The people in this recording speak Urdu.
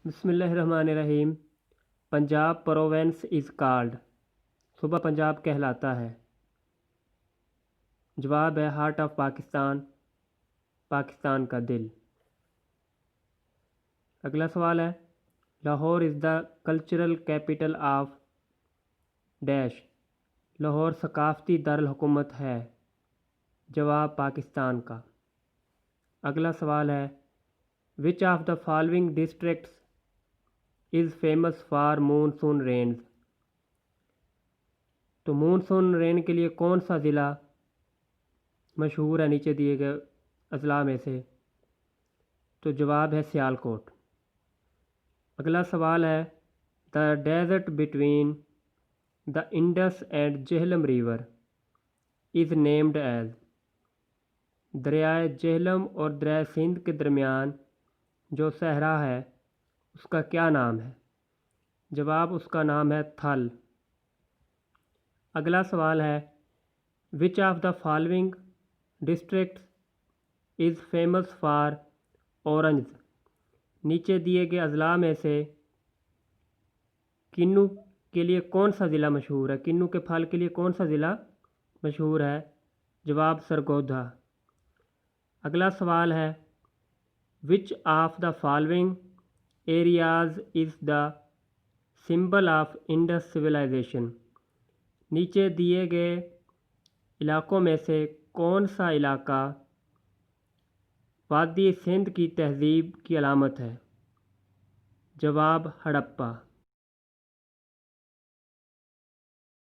بسم اللہ الرحمن الرحیم۔ پنجاب پروونس از کالڈ، صوبہ پنجاب کہلاتا ہے۔ جواب ہے ہارٹ آف پاکستان، پاکستان کا دل۔ اگلا سوال ہے Lahore is the cultural capital of dash, Lahore ثقافتی دارالحکومت ہے۔ جواب پاکستان کا۔ اگلا سوال ہے which of the following districts is famous for monsoon rains, تو مونسون رین کے لیے کون سا ضلع مشہور ہے نیچے دیے گئے اضلاع میں سے؟ تو جواب ہے سیالکوٹ۔ اگلا سوال ہے the desert between the Indus and Jhelum river is named as, دریائے جہلم اور دریائے سندھ کے درمیان جو صحرا ہے اس کا کیا نام ہے؟ جواب اس کا نام ہے تھل۔ اگلا سوال ہے which of the following districts is famous for oranges, نیچے دیے گئے اضلاع میں سے کنو کے لیے کون سا ضلع مشہور ہے؟ کنو کے پھل کے لیے کون سا ضلع مشہور ہے؟ جواب سرگودھا۔ اگلا سوال ہے which of the following areas is the symbol of Indus civilisation, نیچے دیے گئے علاقوں میں سے کون سا علاقہ وادی سندھ کی تہذیب کی علامت ہے؟ جواب ہڑپہ۔